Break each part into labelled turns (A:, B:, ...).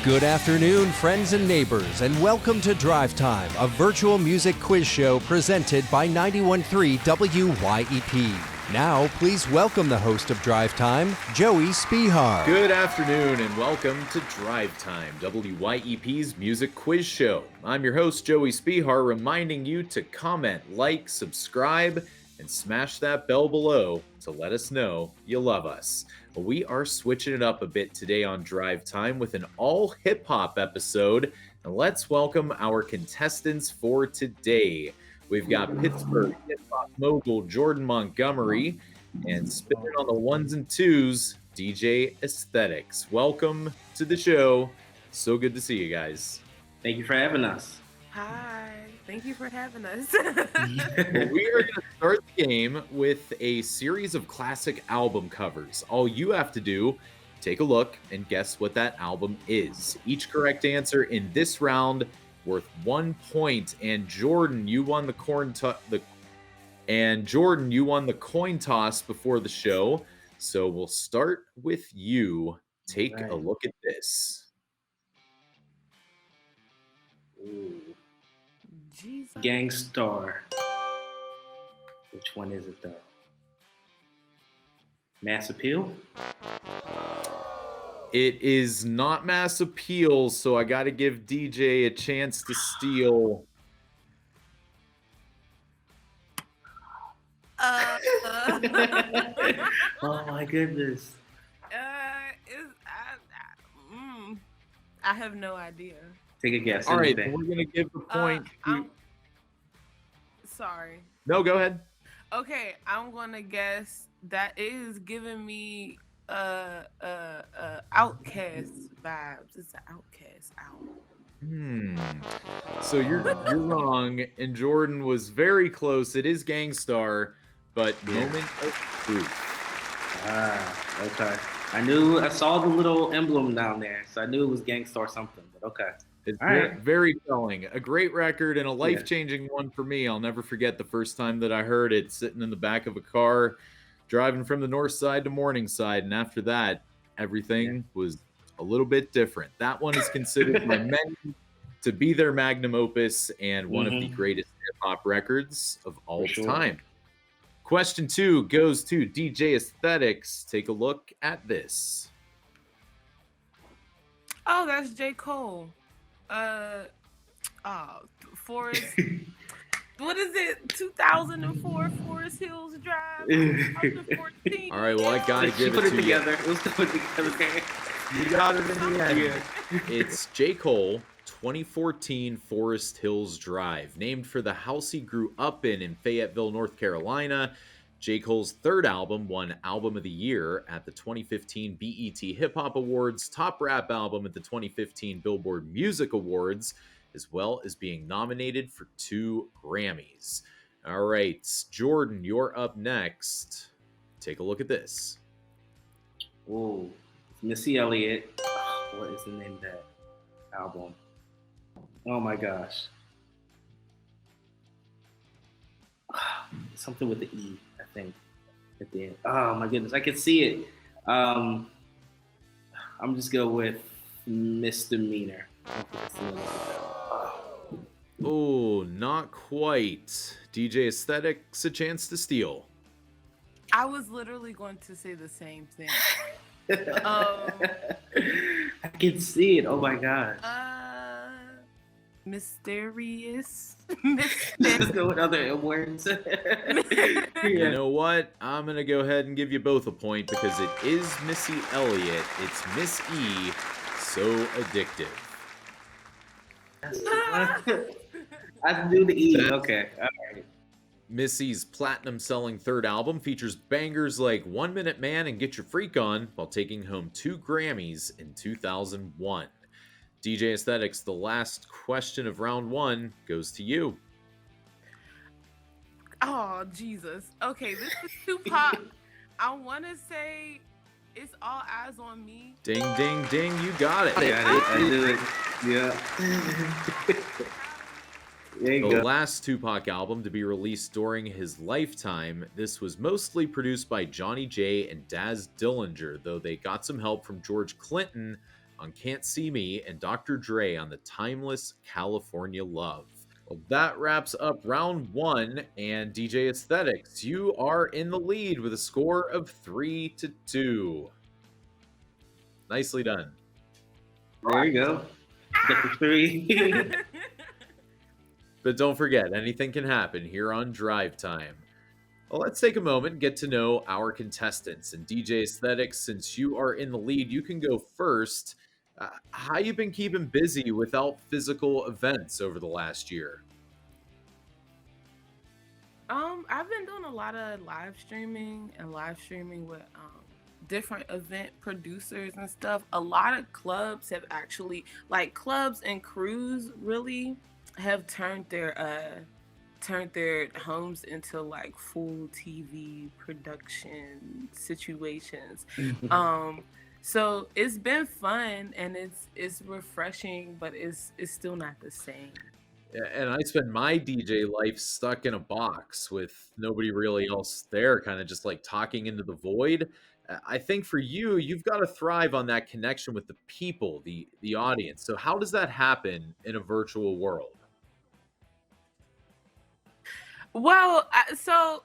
A: Good afternoon, friends and neighbors, and welcome to Drive Time, a virtual music quiz show presented by 91.3 WYEP. Now, please welcome the host of Drive Time, Joey Spehar.
B: Good afternoon, and welcome to Drive Time, WYEP's music quiz show. I'm your host, Joey Spehar, reminding you to comment, like, subscribe, and smash that bell below to let us know you love us. We are switching it up a bit today on Drive Time with an all hip-hop episode, and let's welcome our contestants for today. We've got Pittsburgh hip-hop mogul Jordan Montgomery, and spinning on the ones and twos, Deejay Aesthetics. Welcome to the show. So good to see you guys.
C: Thank you for having us.
D: Hi, thank you for having us.
B: We are going to start the game with a series of classic album covers. All you have to do, take a look and guess what that album is. Each correct answer in this round worth 1 point. And Jordan, you won the coin toss before the show. So we'll start with you. Take a look at this.
C: Ooh.
D: Jesus.
C: Gangstar. Which one is it though? Mass Appeal?
B: It is not Mass Appeal, so I got to give DJ a chance to steal.
C: Oh my goodness.
D: I have no idea.
C: Take a guess.
B: All right,
C: anything.
B: we're going to give the point to...
D: Sorry.
B: No, go ahead.
D: Okay, I'm gonna guess that is giving me Outcast vibes. It's an Outcast album.
B: So you're wrong, and Jordan was very close. It is Gangstar, but Moment of Truth.
C: Okay. I saw the little emblem down there, so I knew it was Gangstar something, but okay.
B: It's
C: right.
B: very telling. A great record and a life-changing one for me. I'll never forget the first time that I heard it, sitting in the back of a car, driving from the north side to Morningside, and after that, everything was a little bit different. That one is considered by many to be their magnum opus and one of the greatest hip-hop records of all time. Question 2 goes to Deejay Aesthetics. Take a look at this.
D: Oh, that's J. Cole. Forest. What is it? 2004 Forest Hills Drive. 2014.
B: All right, well, I gotta give it to you.
C: It was put together.
B: You got it in the end. It's J. Cole, 2014 Forest Hills Drive, named for the house he grew up in Fayetteville, North Carolina. J. Cole's third album won Album of the Year at the 2015 BET Hip Hop Awards, Top Rap Album at the 2015 Billboard Music Awards, as well as being nominated for 2 Grammys. All right, Jordan, you're up next. Take a look at this.
C: Whoa. Missy Elliott. What is the name of that album? Oh my gosh. Something with the E, I think, at the end. Oh my goodness, I can see it. I'm just going with Misdemeanor.
B: Oh, not quite. Deejay Aesthetics, a chance to steal.
D: I was literally going to say the same thing.
C: I can see it. Oh my gosh.
D: Mysterious.
C: Let's go with other words.
B: You know what? I'm going to go ahead and give you both a point because it is Missy Elliott. It's Miss E, So Addictive.
C: I do the E. Okay. All right.
B: Missy's platinum-selling third album features bangers like 1 Minute Man and Get Your Freak On while taking home 2 Grammys in 2001. Deejay Aesthetics, the last question of round 1 goes to you.
D: Oh, Jesus. Okay, this is Tupac. I want to say it's All Eyes on Me.
B: Ding, ding, ding. You got it.
C: I do it. Yeah.
B: The last Tupac album to be released during his lifetime. This was mostly produced by Johnny J and Daz Dillinger, though they got some help from George Clinton on Can't See Me and Dr. Dre on the timeless California Love. Well, that wraps up round 1, and Deejay Aesthetics, you are in the lead with a score of 3-2. Nicely done.
C: There you go. Get the 3.
B: But don't forget, anything can happen here on Drive Time. Well, let's take a moment and get to know our contestants. And Deejay Aesthetics, since you are in the lead, you can go first. How you been keeping busy without physical events over the last year?
D: I've been doing a lot of live streaming with different event producers and stuff. A lot of clubs have actually, like clubs and crews, really have turned their homes into like full TV production situations. So it's been fun and it's refreshing, but it's still not the same.
B: Yeah, and I spend my DJ life stuck in a box with nobody really else there, kind of just like talking into the void. I think for you, you've got to thrive on that connection with the people, the audience. So how does that happen in a virtual world?
D: Well, so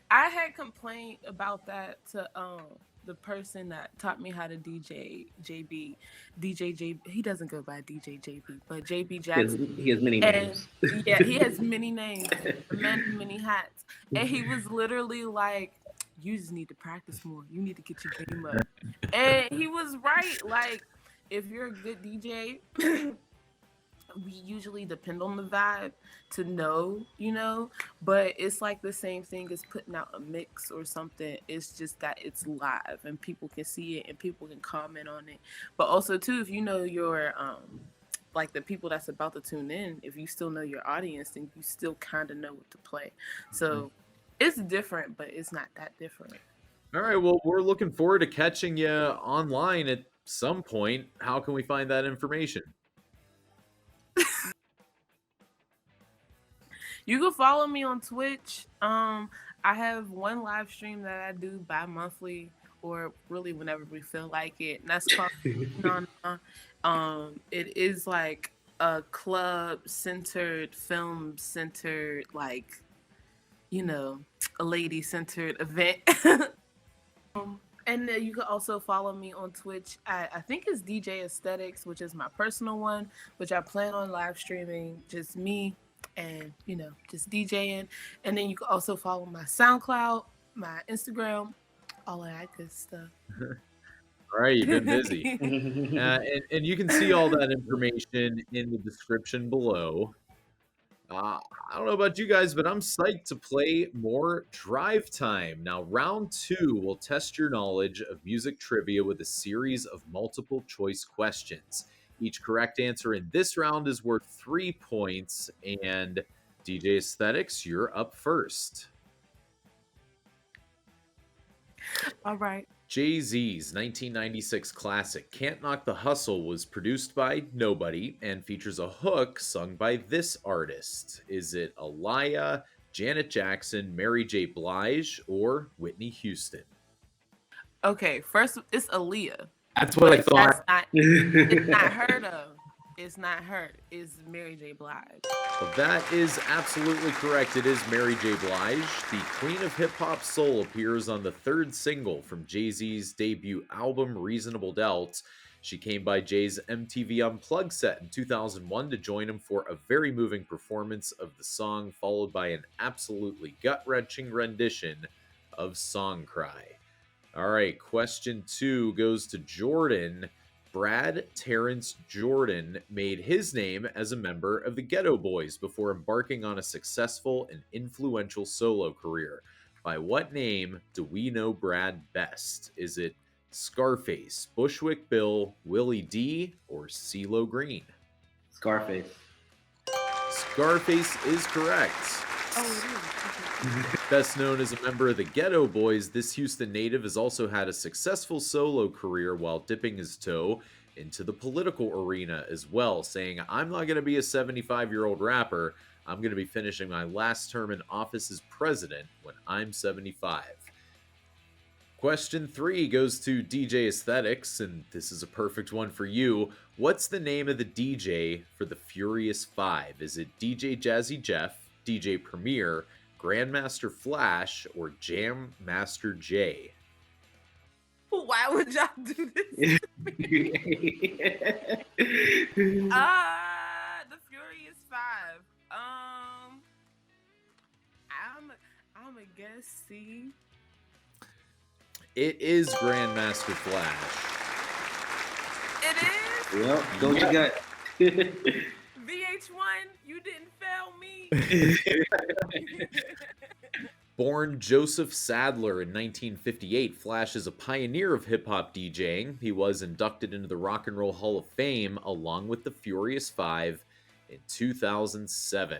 D: I had complained about that to the person that taught me how to DJ JB. He doesn't go by DJ JB, but JB Jackson.
C: He has many names.
D: Yeah, he has many names, many hats. And he was literally like, you just need to practice more. You need to get your game up. And he was right. Like, if you're a good DJ, we usually depend on the vibe to know, but it's like the same thing as putting out a mix or something. It's just that it's live and people can see it and people can comment on it. But also too, if you know your like the people that's about to tune in, if you still know your audience, then you still kind of know what to play. So it's different, but it's not that different.
B: All right, well, we're looking forward to catching you online at some point. How can we find that information?
D: You can follow me on Twitch. I have one live stream that I do bi-monthly, or really whenever we feel like it. And that's called it is like a club-centered, film-centered, like, a lady-centered event. And then you can also follow me on Twitch. I think it's Deejay Aesthetics, which is my personal one, which I plan on live streaming, just me and, just DJing. And then you can also follow my SoundCloud, my Instagram, all of that good stuff.
B: All right, you've been busy. And you can see all that information in the description below. I don't know about you guys, but I'm psyched to play more Drive Time. Now, round 2 will test your knowledge of music trivia with a series of multiple choice questions. Each correct answer in this round is worth 3 points. And Deejay Aesthetics, you're up first.
D: All right.
B: Jay-Z's 1996 classic Can't Knock the Hustle was produced by nobody and features a hook sung by this artist. Is it Aaliyah, Janet Jackson, Mary J. Blige, or Whitney Houston?
D: Okay, first it's Aaliyah.
C: That's what I thought.
D: It's not her though. It's not her. It's Mary J. Blige.
B: Well, that is absolutely correct. It is Mary J. Blige. The Queen of Hip Hop Soul appears on the 3rd single from Jay-Z's debut album, Reasonable Doubt. She came by Jay's MTV Unplugged set in 2001 to join him for a very moving performance of the song, followed by an absolutely gut-wrenching rendition of Song Cry. All right, question 2 goes to Jordan. Brad Terrence Jordan made his name as a member of the Ghetto Boys before embarking on a successful and influential solo career. By what name do we know Brad best? Is it Scarface, Bushwick Bill, Willie D, or CeeLo Green?
C: Scarface.
B: Scarface is correct.
D: Oh, it is.
B: Best known as a member of the Ghetto Boys, this Houston native has also had a successful solo career while dipping his toe into the political arena as well, saying, I'm not going to be a 75-year-old rapper. I'm going to be finishing my last term in office as president when I'm 75. Question 3 goes to Deejay Aesthetics, and this is a perfect one for you. What's the name of the DJ for the Furious 5? Is it DJ Jazzy Jeff, DJ Premier, Grandmaster Flash, or Jam Master J?
D: Why would y'all do this? The Furious 5. I'm a guess C.
B: It is Grandmaster Flash.
D: It is?
C: Yep, go with your gut.
D: VH1, you didn't fail me.
B: Born Joseph Sadler in 1958, Flash is a pioneer of hip-hop DJing. He was inducted into the Rock and Roll Hall of Fame along with the Furious 5 in 2007.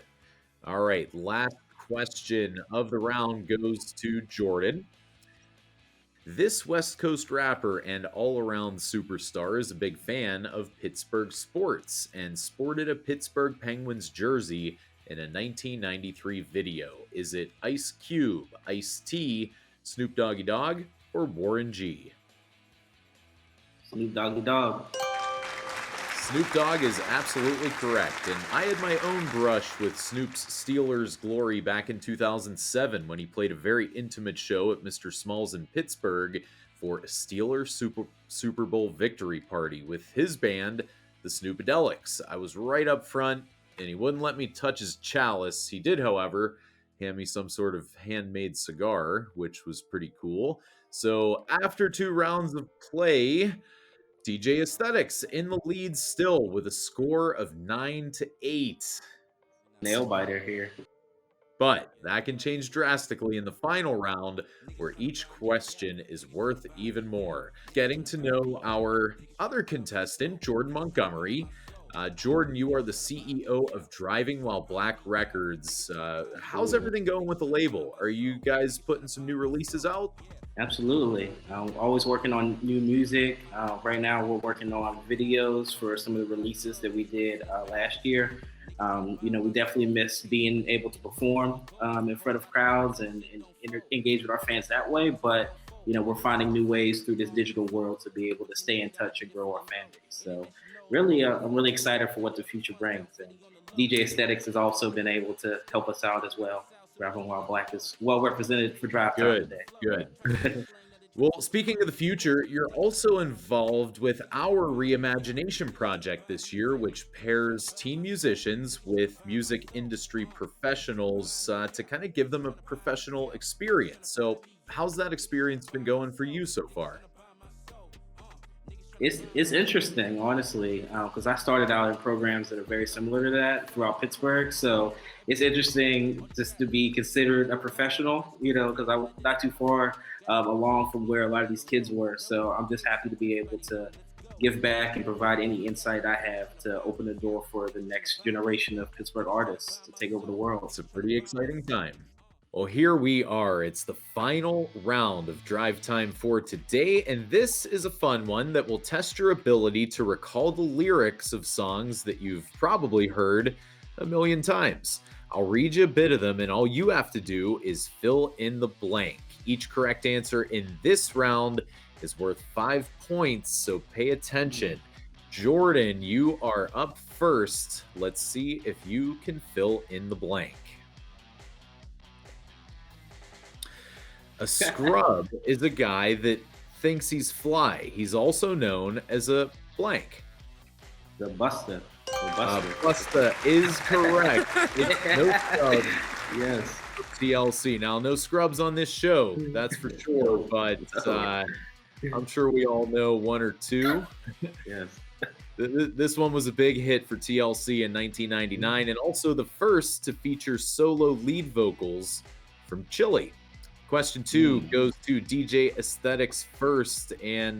B: All right, last question of the round goes to Jordan. This West Coast rapper and all-around superstar is a big fan of Pittsburgh sports and sported a Pittsburgh Penguins jersey in a 1993 video. Is it Ice Cube, Ice-T, Snoop Doggy Dogg, or Warren G?
C: Snoop Doggy Dogg.
B: Snoop Dogg is absolutely correct, and I had my own brush with Snoop's Steelers glory back in 2007 when he played a very intimate show at Mr. Smalls in Pittsburgh for a Steelers Super Bowl victory party with his band, the Snoopadelics. I was right up front, and he wouldn't let me touch his chalice. He did, however, hand me some sort of handmade cigar, which was pretty cool. So after 2 rounds of play, Deejay Aesthetics in the lead still with a score of 9-8.
C: Nail biter here.
B: But that can change drastically in the final round, where each question is worth even more. Getting to know our other contestant, Jordan Montgomery. Jordan, you are the CEO of Driving While Black Records. How's everything going with the label? Are you guys putting some new releases out?
C: Absolutely. I'm always working on new music. Right now, we're working on videos for some of the releases that we did last year. We definitely miss being able to perform in front of crowds and engage with our fans that way. But, we're finding new ways through this digital world to be able to stay in touch and grow our fan base. So really, I'm really excited for what the future brings. And Deejay Aesthetics has also been able to help us out as well. Driving While Black is well represented for Drive Time today.
B: Good. Well, speaking of the future, you're also involved with our reimagination project this year, which pairs teen musicians with music industry professionals to kind of give them a professional experience. So how's that experience been going for you so far?
C: It's interesting, honestly, because I started out in programs that are very similar to that throughout Pittsburgh. So it's interesting just to be considered a professional, because I'm not too far along from where a lot of these kids were. So I'm just happy to be able to give back and provide any insight I have to open the door for the next generation of Pittsburgh artists to take over the world.
B: It's a pretty exciting time. Well, here we are. It's the final round of Drive Time for today, and this is a fun one that will test your ability to recall the lyrics of songs that you've probably heard a million times. I'll read you a bit of them, and all you have to do is fill in the blank. Each correct answer in this round is worth 5 points, so pay attention. Jordan, you are up first. Let's see if you can fill in the blank. A scrub is a guy that thinks he's fly. He's also known as a blank.
C: The Buster.
B: Buster is correct. It's no scrubs.
C: Yes.
B: TLC. Now, no scrubs on this show, that's for sure, but I'm sure we all know one or two.
C: Yes.
B: This one was a big hit for TLC in 1999, and also the first to feature solo lead vocals from Chile. Question 2 goes to Deejay Aesthetics first, and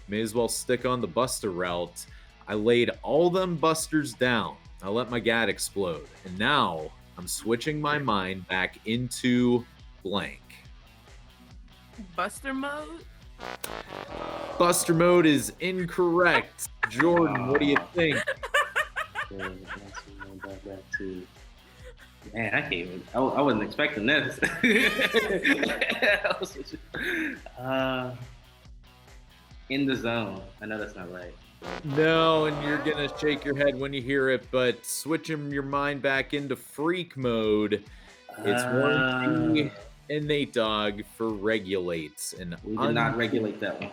B: may as well stick on the Buster route. I laid all them busters down. I let my gat explode. And now I'm switching my mind back into blank.
D: Buster mode?
B: Buster mode is incorrect. Jordan, what do you think?
C: Man, I can't even. I wasn't expecting this. In the zone. I know that's not right.
B: No, and you're gonna shake your head when you hear it, but switching your mind back into freak mode, it's Warren G and Nate Dogg for Regulates. And
C: We did not regulate that one.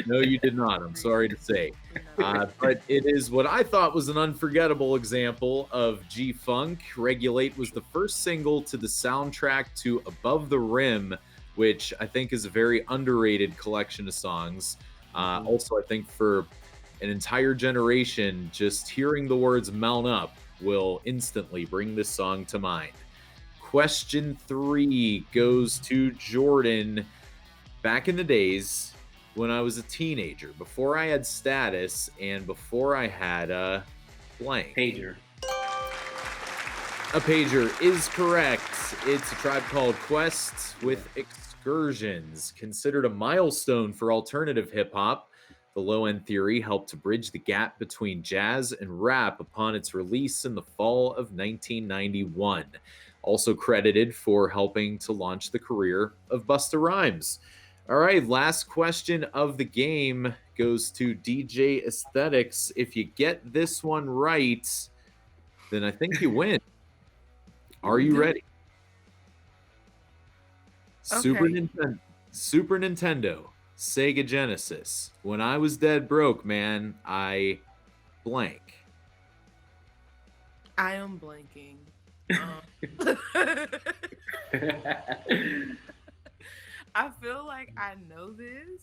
B: No, you did not. I'm sorry to say. But it is what I thought was an unforgettable example of G-Funk. Regulate was the first single to the soundtrack to Above the Rim, which I think is a very underrated collection of songs. Also, I think for an entire generation, just hearing the words "mount up" will instantly bring this song to mind. Question 3 goes to Jordan. Back in the days when I was a teenager, before I had status and before I had a blank.
C: Pager.
B: A pager is correct. It's a Tribe Called Quest with Excursions. Considered a milestone for alternative hip-hop, the Low End Theory helped to bridge the gap between jazz and rap upon its release in the fall of 1991. Also credited for helping to launch the career of Busta Rhymes. All right, last question of the game goes to Deejay Aesthetics. If you get this one right, then I think you win. Are you ready?
D: Okay.
B: Super Nintendo, Sega Genesis. When I was dead broke, man, I blank.
D: I am blanking. I feel like I know this.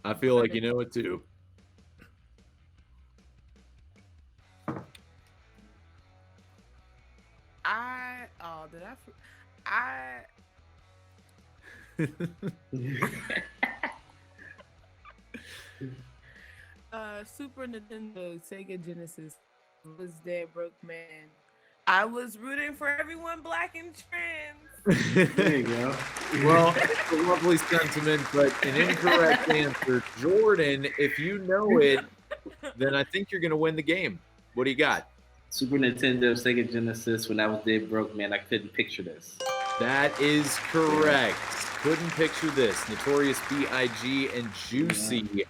B: I feel like you know it too.
D: Super Nintendo, Sega Genesis was dead broke, man. I was rooting for everyone black and trans.
C: There you go.
B: Well, it's a lovely sentiment, but an incorrect answer. Jordan, if you know it, then I think you're going to win the game. What do you got?
C: Super Nintendo, Sega Genesis. When I was dead broke, man, I couldn't picture this.
B: That is correct. Couldn't picture this. Notorious B.I.G. and Juicy. Yeah.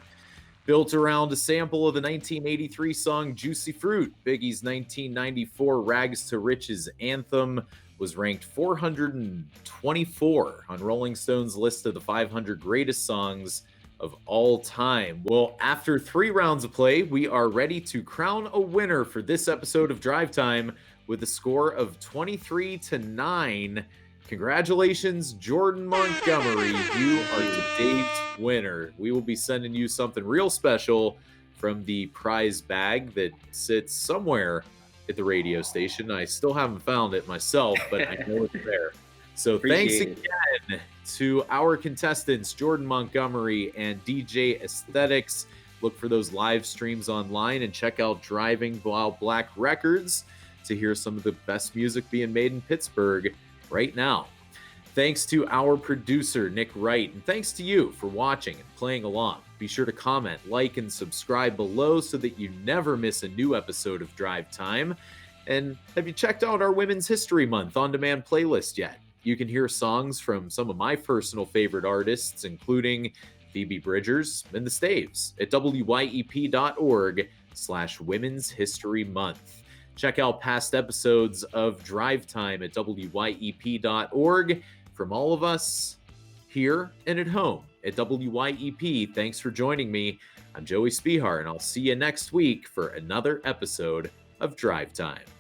B: Built around a sample of the 1983 song Juicy Fruit. Biggie's 1994 Rags to Riches anthem was ranked 424 on Rolling Stone's list of the 500 greatest songs of all time. Well, after 3 rounds of play, we are ready to crown a winner for this episode of Drive Time with a score of 23-9. Congratulations, Jordan Montgomery. You are today's winner. We will be sending you something real special from the prize bag that sits somewhere at the radio station. I still haven't found it myself, but I know it's there. So thanks again to our contestants, Jordan Montgomery and Deejay Aesthetics. Look for those live streams online and check out Driving While Black Records to hear some of the best music being made in Pittsburgh right now. Thanks to our producer, Nick Wright, and thanks to you for watching and playing along. Be sure to comment, like, and subscribe below so that you never miss a new episode of Drive Time. And have you checked out our Women's History Month on-demand playlist yet? You can hear songs from some of my personal favorite artists, including Phoebe Bridgers and the Staves at wyep.org/Women's History Month. Check out past episodes of Drive Time at wyep.org. From all of us here and at home at WYEP, thanks for joining me. I'm Joey Spehar, and I'll see you next week for another episode of Drive Time.